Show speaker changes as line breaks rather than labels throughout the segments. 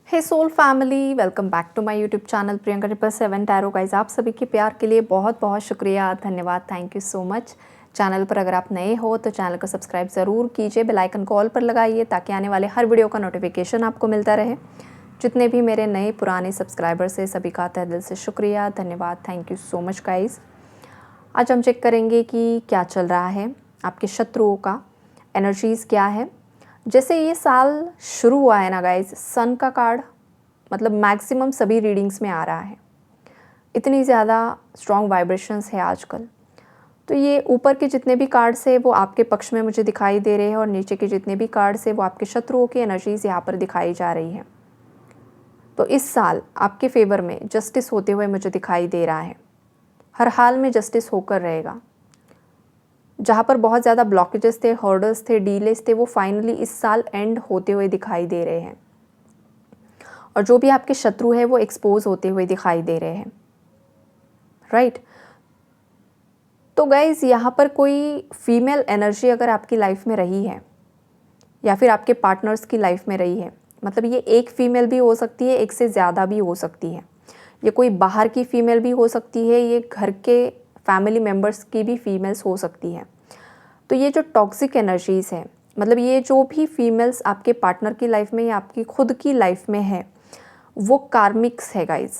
Hey soul family, welcome back to my YouTube channel Priyanka 777 tarot guys. आप सभी के प्यार के लिए बहुत बहुत शुक्रिया, धन्यवाद, thank you so much. Channel पर अगर आप नए हो तो चैनल को सब्सक्राइब ज़रूर कीजिए, बेल आइकन को ऑल पर लगाइए ताकि आने वाले हर वीडियो का नोटिफिकेशन आपको मिलता रहे। जितने भी मेरे नए पुराने सब्सक्राइबर्स हैं सभी का तहे दिल से शुक्रिया, धन्यवाद, thank you so much guys. आज हम चेक करेंगे कि क्या चल रहा है, आपके शत्रुओं का एनर्जीज़ क्या है। जैसे ये साल शुरू हुआ है ना गाइज, सन का कार्ड मतलब मैक्सिमम सभी रीडिंग्स में आ रहा है। इतनी ज़्यादा स्ट्रॉन्ग वाइब्रेशंस है आजकल। तो ये ऊपर के जितने भी कार्ड्स है वो आपके पक्ष में मुझे दिखाई दे रहे हैं और नीचे के जितने भी कार्ड्स है वो आपके शत्रुओं की एनर्जीज यहाँ पर दिखाई जा रही है। तो इस साल आपके फेवर में जस्टिस होते हुए मुझे दिखाई दे रहा है। हर हाल में जस्टिस होकर रहेगा। जहाँ पर बहुत ज़्यादा ब्लॉकेजेस थे, हर्डल्स थे, डीलेस थे, वो फाइनली इस साल एंड होते हुए दिखाई दे रहे हैं। और जो भी आपके शत्रु है वो एक्सपोज होते हुए दिखाई दे रहे हैं, राइट। तो गाइज यहाँ पर कोई फीमेल एनर्जी अगर आपकी लाइफ में रही है या फिर आपके पार्टनर्स की लाइफ में रही है, मतलब ये एक फीमेल भी हो सकती है, एक से ज़्यादा भी हो सकती है। ये कोई बाहर की फ़ीमेल भी हो सकती है, ये घर के फैमिली मेम्बर्स की भी फीमेल्स हो सकती है। तो ये जो टॉक्सिक एनर्जीज़ है, मतलब ये जो भी फीमेल्स आपके पार्टनर की लाइफ में या आपकी खुद की लाइफ में है, वो कार्मिक्स है गाइज।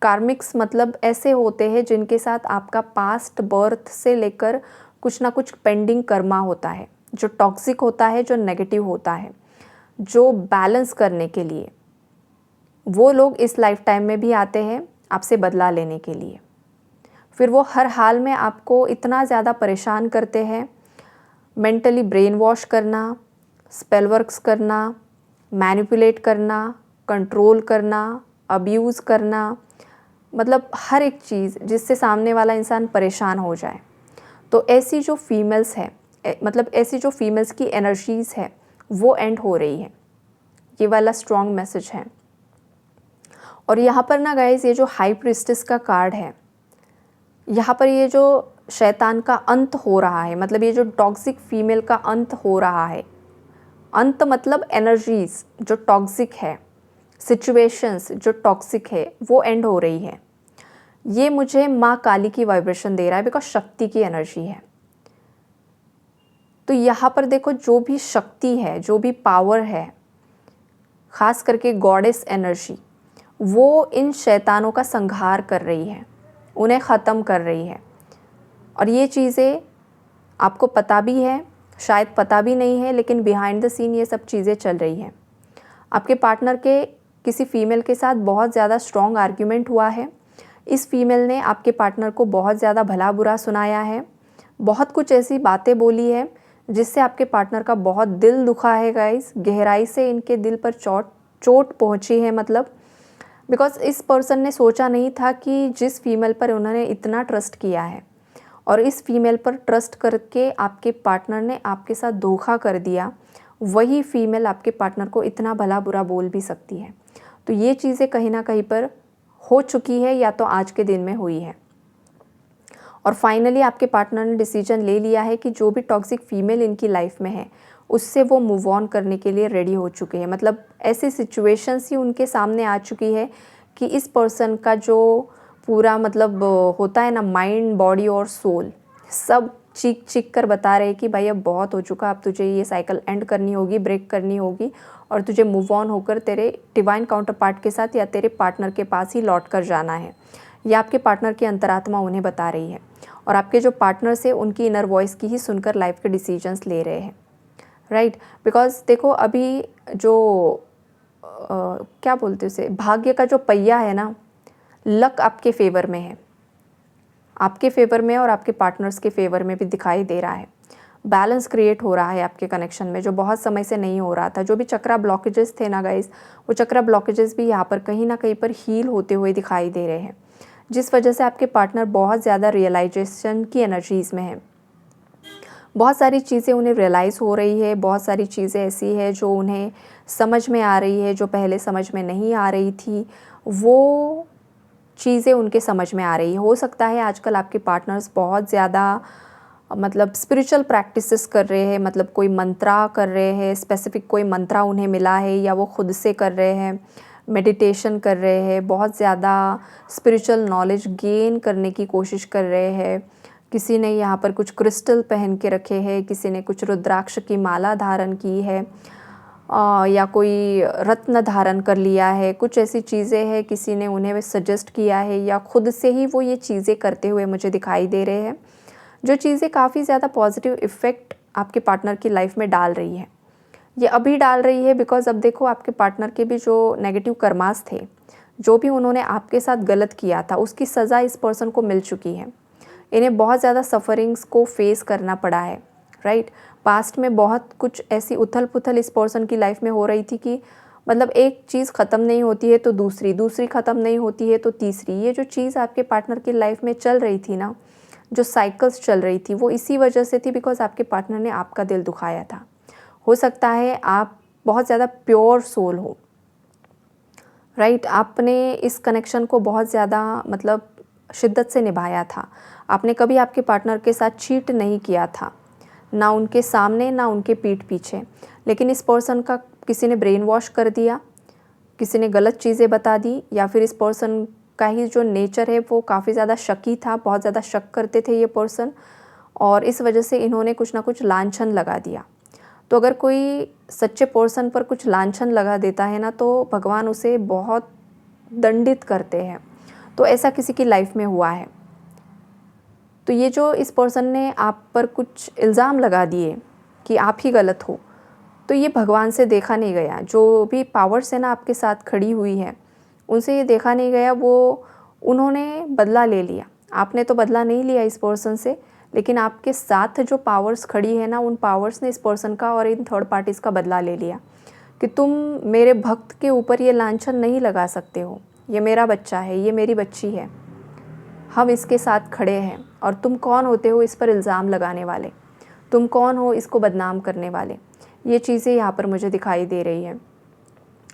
कार्मिक्स मतलब ऐसे होते हैं जिनके साथ आपका पास्ट बर्थ से लेकर कुछ ना कुछ पेंडिंग कर्मा होता है, जो टॉक्सिक होता है, जो नेगेटिव होता है, जो बैलेंस करने के लिए वो लोग इस लाइफ टाइम में भी आते हैं आपसे बदला लेने के लिए। फिर वो हर हाल में आपको इतना ज़्यादा परेशान करते हैं, मेंटली ब्रेन वॉश करना, स्पेल वर्क्स करना, मैनिपुलेट करना, कंट्रोल करना, अब्यूज़ करना, मतलब हर एक चीज़ जिससे सामने वाला इंसान परेशान हो जाए। तो ऐसी जो फीमेल्स है, मतलब ऐसी जो फीमेल्स की एनर्जीज़ है वो एंड हो रही है। ये वाला स्ट्रॉन्ग मैसेज है। और यहाँ पर ना गाइज, ये जो हाई प्रीस्टेस का कार्ड है, यहाँ पर ये जो शैतान का अंत हो रहा है, मतलब ये जो टॉक्सिक फीमेल का अंत हो रहा है। अंत मतलब एनर्जीज जो टॉक्सिक है, सिचुएशंस जो टॉक्सिक है, वो एंड हो रही है। ये मुझे माँ काली की वाइब्रेशन दे रहा है, बिकॉज शक्ति की एनर्जी है। तो यहाँ पर देखो, जो भी शक्ति है, जो भी पावर है, ख़ास करके गॉडेस एनर्जी, वो इन शैतानों का संहार कर रही है, उन्हें ख़त्म कर रही है। और ये चीज़ें आपको पता भी है, शायद पता भी नहीं है, लेकिन बिहाइंड द सीन ये सब चीज़ें चल रही हैं। आपके पार्टनर के किसी फीमेल के साथ बहुत ज़्यादा स्ट्रॉन्ग आर्ग्यूमेंट हुआ है। इस फीमेल ने आपके पार्टनर को बहुत ज़्यादा भला बुरा सुनाया है, बहुत कुछ ऐसी बातें बोली है जिससे आपके पार्टनर का बहुत दिल दुखा है गाइस। गहराई से इनके दिल पर चोट पहुंची है, मतलब बिकॉज इस पर्सन ने सोचा नहीं था कि जिस फीमेल पर उन्होंने इतना ट्रस्ट किया है और इस फीमेल पर ट्रस्ट करके आपके पार्टनर ने आपके साथ धोखा कर दिया, वही फीमेल आपके पार्टनर को इतना भला बुरा बोल भी सकती है। तो ये चीज़ें कहीं ना कहीं पर हो चुकी है या तो आज के दिन में हुई है। और फाइनली आपके पार्टनर ने डिसीजन ले लिया है कि जो भी टॉक्सिक फीमेल इनकी लाइफ में है उससे वो मूव ऑन करने के लिए रेडी हो चुके हैं। मतलब ऐसी सिचुएशंस ही उनके सामने आ चुकी है कि इस पर्सन का जो पूरा मतलब होता है ना, माइंड, बॉडी और सोल, सब चीख चीख कर बता रहे हैं कि भाई अब बहुत हो चुका, अब तुझे ये साइकिल एंड करनी होगी, ब्रेक करनी होगी और तुझे मूव ऑन होकर तेरे डिवाइन काउंटर पार्ट के साथ या तेरे पार्टनर के पास ही लौट कर जाना है। या आपके पार्टनर की अंतरात्मा उन्हें बता रही है और आपके जो पार्टनर्स है उनकी इनर वॉइस की ही सुनकर लाइफ के डिसीजंस ले रहे हैं, राइट। बिकॉज देखो, अभी जो क्या बोलते उसे, भाग्य का जो पहिया है ना, लक आपके फेवर में है, आपके फेवर में और आपके पार्टनर्स के फेवर में भी दिखाई दे रहा है। बैलेंस क्रिएट हो रहा है आपके कनेक्शन में, जो बहुत समय से नहीं हो रहा था। जो भी चक्रा ब्लॉकेजेस थे ना गाइस, वो चक्रा ब्लॉकेजेस भी यहाँ पर कहीं ना कहीं पर हील होते हुए दिखाई दे रहे हैं, जिस वजह से आपके पार्टनर बहुत ज़्यादा रियलाइजेशन की एनर्जीज़ में है। बहुत सारी चीज़ें उन्हें रियलाइज़ हो रही है, बहुत सारी चीज़ें ऐसी है जो उन्हें समझ में आ रही है, जो पहले समझ में नहीं आ रही थी, वो चीज़ें उनके समझ में आ रही है। हो सकता है आजकल आपके पार्टनर्स बहुत ज़्यादा मतलब स्पिरिचुअल प्रैक्टिसेस कर रहे हैं, मतलब कोई मंत्रा कर रहे हैं, स्पेसिफिक कोई मंत्रा उन्हें मिला है या वो खुद से कर रहे हैं, मेडिटेशन कर रहे हैं, बहुत ज़्यादा स्पिरिचुअल नॉलेज गेन करने की कोशिश कर रहे हैं। किसी ने यहाँ पर कुछ क्रिस्टल पहन के रखे हैं, किसी ने कुछ रुद्राक्ष की माला धारण की है, या कोई रत्न धारण कर लिया है। कुछ ऐसी चीज़ें हैं, किसी ने उन्हें सजेस्ट किया है या खुद से ही वो ये चीज़ें करते हुए मुझे दिखाई दे रहे हैं, जो चीज़ें काफ़ी ज़्यादा पॉजिटिव इफ़ेक्ट आपके पार्टनर की लाइफ में डाल रही है। ये अभी डाल रही है बिकॉज़ अब देखो आपके पार्टनर के भी जो नेगेटिव कर्मास थे, जो भी उन्होंने आपके साथ गलत किया था, उसकी सज़ा इस पर्सन को मिल चुकी है। इन्हें बहुत ज़्यादा सफ़रिंग्स को फेस करना पड़ा है, राइट। पास्ट में बहुत कुछ ऐसी उथल पुथल इस पर्सन की लाइफ में हो रही थी कि मतलब एक चीज़ ख़त्म नहीं होती है तो दूसरी, दूसरी ख़त्म नहीं होती है तो तीसरी। ये जो चीज़ आपके पार्टनर की लाइफ में चल रही थी ना, जो साइकिल्स चल रही थी, वो इसी वजह से थी बिकॉज़ आपके पार्टनर ने आपका दिल दुखाया था। हो सकता है आप बहुत ज़्यादा प्योर सोल हो, राइट। आपने इस कनेक्शन को बहुत ज़्यादा मतलब शिद्दत से निभाया था। आपने कभी आपके पार्टनर के साथ चीट नहीं किया था, ना उनके सामने ना उनके पीठ पीछे। लेकिन इस पर्सन का किसी ने ब्रेन वॉश कर दिया, किसी ने गलत चीज़ें बता दी, या फिर इस पर्सन का ही जो नेचर है वो काफ़ी ज़्यादा शकी था, बहुत ज़्यादा शक करते थे ये पर्सन, और इस वजह से इन्होंने कुछ ना कुछ लांछन लगा दिया। तो अगर कोई सच्चे पर्सन पर कुछ लांछन लगा देता है ना, तो भगवान उसे बहुत दंडित करते हैं। तो ऐसा किसी की लाइफ में हुआ है। तो ये जो इस पर्सन ने आप पर कुछ इल्ज़ाम लगा दिए कि आप ही गलत हो, तो ये भगवान से देखा नहीं गया। जो भी पावर्स है ना आपके साथ खड़ी हुई है, उनसे ये देखा नहीं गया। वो उन्होंने बदला ले लिया। आपने तो बदला नहीं लिया इस पर्सन से, लेकिन आपके साथ जो पावर्स खड़ी है ना, उन पावर्स ने इस पर्सन का और इन थर्ड पार्टीज़ का बदला ले लिया कि तुम मेरे भक्त के ऊपर ये लांछन नहीं लगा सकते हो। ये मेरा बच्चा है, ये मेरी बच्ची है, हम इसके साथ खड़े हैं, और तुम कौन होते हो इस पर इल्ज़ाम लगाने वाले, तुम कौन हो इसको बदनाम करने वाले। ये चीज़ें यहाँ पर मुझे दिखाई दे रही हैं।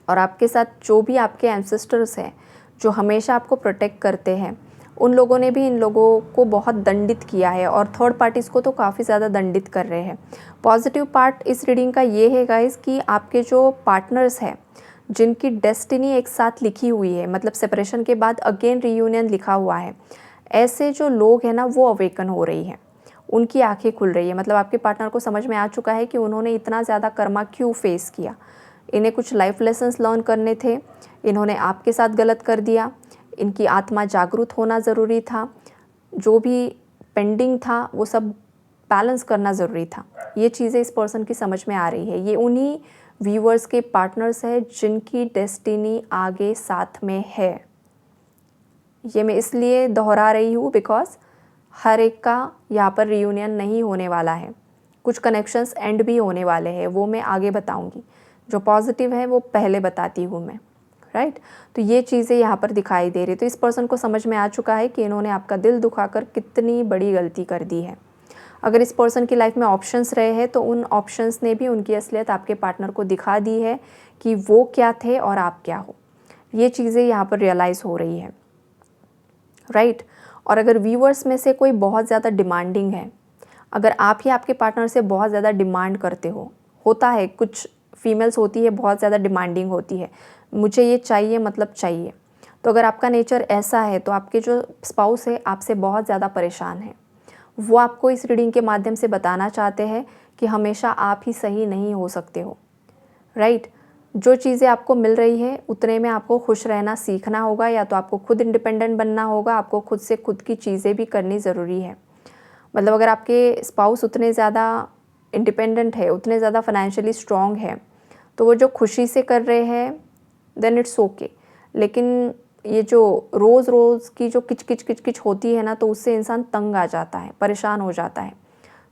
और आपके साथ जो भी आपके एंसेस्टर्स हैं, जो हमेशा आपको प्रोटेक्ट करते हैं, उन लोगों ने भी इन लोगों को बहुत दंडित किया है, और थर्ड पार्टीज़ को तो काफ़ी ज़्यादा दंडित कर रहे हैं। पॉजिटिव पार्ट इस रीडिंग का ये है गाइस कि आपके जो पार्टनर्स हैं, जिनकी डेस्टिनी एक साथ लिखी हुई है, मतलब सेपरेशन के बाद अगेन रीयूनियन लिखा हुआ है, ऐसे जो लोग हैं ना, वो अवेकन हो रही हैं, उनकी आंखें खुल रही है। मतलब आपके पार्टनर को समझ में आ चुका है कि उन्होंने इतना ज़्यादा कर्मा क्यों फेस किया। इन्हें कुछ लाइफ लेसन्स लर्न करने थे, इन्होंने आपके साथ गलत कर दिया, इनकी आत्मा जागरूक होना ज़रूरी था, जो भी पेंडिंग था वो सब बैलेंस करना ज़रूरी था। ये चीज़ें इस पर्सन की समझ में आ रही है। ये उन्हीं व्यूअर्स के पार्टनर्स हैं जिनकी डेस्टिनी आगे साथ में है। ये मैं इसलिए दोहरा रही हूँ बिकॉज़ हर एक का यहाँ पर रियूनियन नहीं होने वाला है। कुछ कनेक्शंस एंड भी होने वाले हैं, वो मैं आगे बताऊँगी। जो पॉजिटिव है वो पहले बताती हूँ मैं, राइट। तो ये चीज़ें यहाँ पर दिखाई दे रही। तो इस पर्सन को समझ में आ चुका है कि इन्होंने आपका दिल दुखाकर कितनी बड़ी गलती कर दी है। अगर इस पर्सन की लाइफ में ऑप्शंस रहे हैं, तो उन ऑप्शंस ने भी उनकी असलियत आपके पार्टनर को दिखा दी है कि वो क्या थे और आप क्या हो। ये चीज़ें यहाँ पर रियलाइज़ हो रही है, राइट। और अगर व्यूअर्स में से कोई बहुत ज़्यादा डिमांडिंग है, अगर आप ही आपके पार्टनर से बहुत ज़्यादा डिमांड करते हो, होता है कुछ फीमेल्स होती है बहुत ज़्यादा डिमांडिंग होती है, मुझे ये चाहिए मतलब चाहिए। तो अगर आपका नेचर ऐसा है, तो आपके जो स्पाउस है आपसे बहुत ज़्यादा परेशान है। वो आपको इस रीडिंग के माध्यम से बताना चाहते हैं कि हमेशा आप ही सही नहीं हो सकते हो, राइट। जो चीज़ें आपको मिल रही है उतने में आपको खुश रहना सीखना होगा, या तो आपको खुद इंडिपेंडेंट बनना होगा, आपको खुद से खुद की चीज़ें भी करनी ज़रूरी है। मतलब अगर आपके स्पाउस उतने ज़्यादा इंडिपेंडेंट है, उतने ज़्यादा फाइनेंशियली स्ट्रॉन्ग है, तो वो जो खुशी से कर रहे हैं देन इट्स ओके। लेकिन ये जो रोज़ रोज़ की जो किच किच किच किच होती है ना, तो उससे इंसान तंग आ जाता है, परेशान हो जाता है।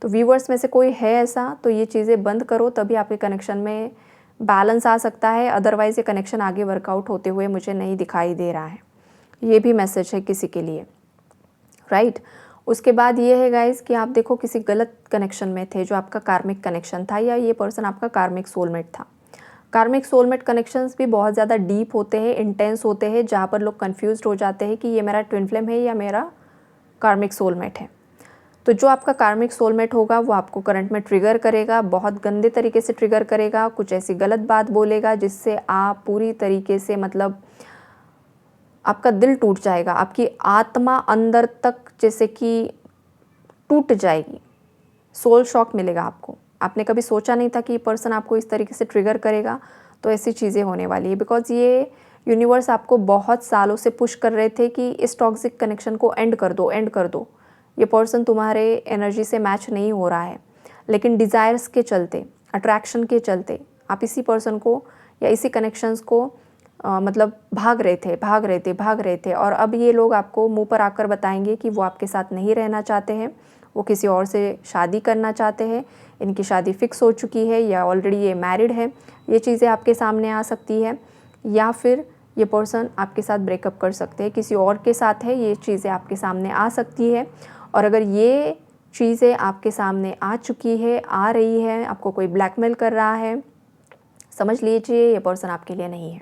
तो व्यूअर्स में से कोई है ऐसा, तो ये चीज़ें बंद करो, तभी आपके कनेक्शन में बैलेंस आ सकता है। अदरवाइज़ ये कनेक्शन आगे वर्कआउट होते हुए मुझे नहीं दिखाई दे रहा है। ये भी मैसेज है किसी के लिए, राइट। उसके बाद ये है गाइस कि आप देखो किसी गलत कनेक्शन में थे, जो आपका कार्मिक कनेक्शन था, या ये पर्सन आपका कार्मिक सोलमेट था। कार्मिक सोलमेट कनेक्शंस भी बहुत ज़्यादा डीप होते हैं, इंटेंस होते हैं, जहाँ पर लोग कंफ्यूज्ड हो जाते हैं कि ये मेरा ट्विन फ्लेम है या मेरा कार्मिक सोलमेट है। तो जो आपका कार्मिक सोलमेट होगा वो आपको करंट में ट्रिगर करेगा, बहुत गंदे तरीके से ट्रिगर करेगा, कुछ ऐसी गलत बात बोलेगा जिससे आप पूरी तरीके से मतलब आपका दिल टूट जाएगा, आपकी आत्मा अंदर तक जैसे कि टूट जाएगी, सोल शॉक मिलेगा आपको। आपने कभी सोचा नहीं था कि ये पर्सन आपको इस तरीके से ट्रिगर करेगा, तो ऐसी चीज़ें होने वाली है। बिकॉज़ ये यूनिवर्स आपको बहुत सालों से पुश कर रहे थे कि इस टॉक्सिक कनेक्शन को एंड कर दो, एंड कर दो। ये पर्सन तुम्हारे एनर्जी से मैच नहीं हो रहा है, लेकिन डिज़ायर्स के चलते, अट्रैक्शन के चलते आप इसी पर्सन को या इसी कनेक्शंस को मतलब भाग रहे थे और अब ये लोग आपको मुंह पर आकर बताएंगे कि वो आपके साथ नहीं रहना चाहते हैं, वो किसी और से शादी करना चाहते हैं, इनकी शादी फिक्स हो चुकी है या ऑलरेडी ये मैरिड है। ये चीज़ें आपके सामने आ सकती है, या फिर ये पर्सन आपके साथ ब्रेकअप कर सकते हैं, किसी और के साथ है, ये चीज़ें आपके सामने आ सकती है। और अगर ये चीज़ें आपके सामने आ चुकी है, आ रही है, आपको कोई ब्लैकमेल कर रहा है, समझ लीजिए ये पर्सन आपके लिए नहीं है।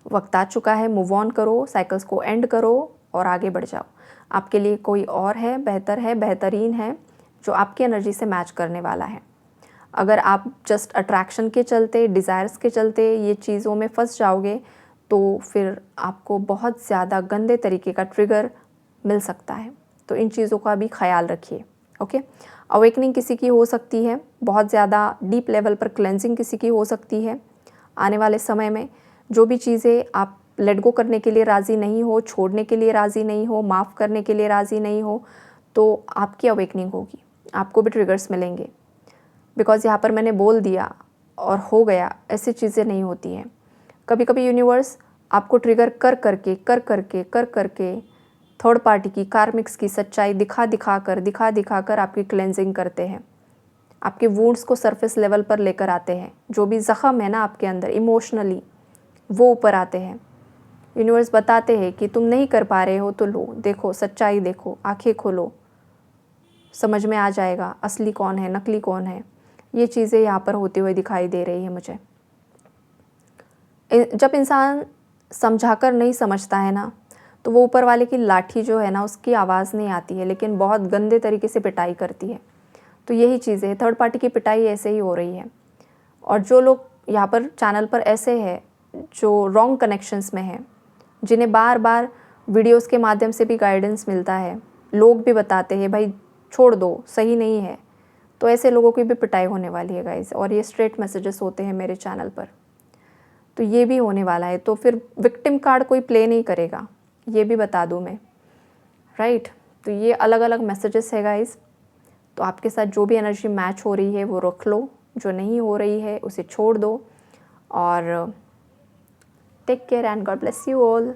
वक्त आ चुका है, मूव ऑन करो, साइकिल्स को एंड करो और आगे बढ़ जाओ। आपके लिए कोई और है, बेहतर है, बेहतरीन है, जो आपकी एनर्जी से मैच करने वाला है। अगर आप जस्ट अट्रैक्शन के चलते, डिज़ायर्स के चलते ये चीज़ों में फंस जाओगे तो फिर आपको बहुत ज़्यादा गंदे तरीके का ट्रिगर मिल सकता है। तो इन चीज़ों का भी ख्याल रखिए। ओके, अवेकनिंग किसी की हो सकती है, बहुत ज़्यादा डीप लेवल पर क्लेंजिंग किसी की हो सकती है। आने वाले समय में जो भी चीज़ें आप लेट गो करने के लिए राज़ी नहीं हो, छोड़ने के लिए राज़ी नहीं हो, माफ़ करने के लिए राज़ी नहीं हो, तो आपकी अवेकनिंग होगी, आपको भी ट्रिगर्स मिलेंगे। बिकॉज़ यहाँ पर मैंने बोल दिया और हो गया, ऐसी चीज़ें नहीं होती हैं। कभी कभी यूनिवर्स आपको ट्रिगर कर करके थर्ड पार्टी की, कार्मिक्स की सच्चाई दिखा दिखा कर आपकी क्लेंजिंग करते हैं, आपके वुंड्स को सरफेस लेवल पर लेकर आते हैं। जो भी ज़ख़म है ना आपके अंदर इमोशनली, वो ऊपर आते हैं। यूनिवर्स बताते हैं कि तुम नहीं कर पा रहे हो तो लो, देखो सच्चाई, देखो, आंखें खोलो, समझ में आ जाएगा असली कौन है, नकली कौन है। ये चीज़ें यहाँ पर होती हुई दिखाई दे रही है मुझे। जब इंसान समझाकर नहीं समझता है ना, तो वो ऊपर वाले की लाठी जो है ना, उसकी आवाज़ नहीं आती है, लेकिन बहुत गंदे तरीके से पिटाई करती है। तो यही चीज़ें है, थर्ड पार्टी की पिटाई ऐसे ही हो रही है। और जो लोग यहाँ पर चैनल पर ऐसे हैं जो रॉन्ग कनेक्शंस में हैं, जिन्हें बार बार वीडियोस के माध्यम से भी गाइडेंस मिलता है, लोग भी बताते हैं भाई छोड़ दो, सही नहीं है, तो ऐसे लोगों की भी पिटाई होने वाली है गाइस। और ये स्ट्रेट मैसेजेस होते हैं मेरे चैनल पर, तो ये भी होने वाला है। तो फिर विक्टिम कार्ड कोई प्ले नहीं करेगा, ये भी बता दूँ मैं, राइट। तो ये अलग अलग मैसेजेस है गाइस। तो आपके साथ जो भी एनर्जी मैच हो रही है वो रख लो, जो नहीं हो रही है उसे छोड़ दो। और take care and God bless you all.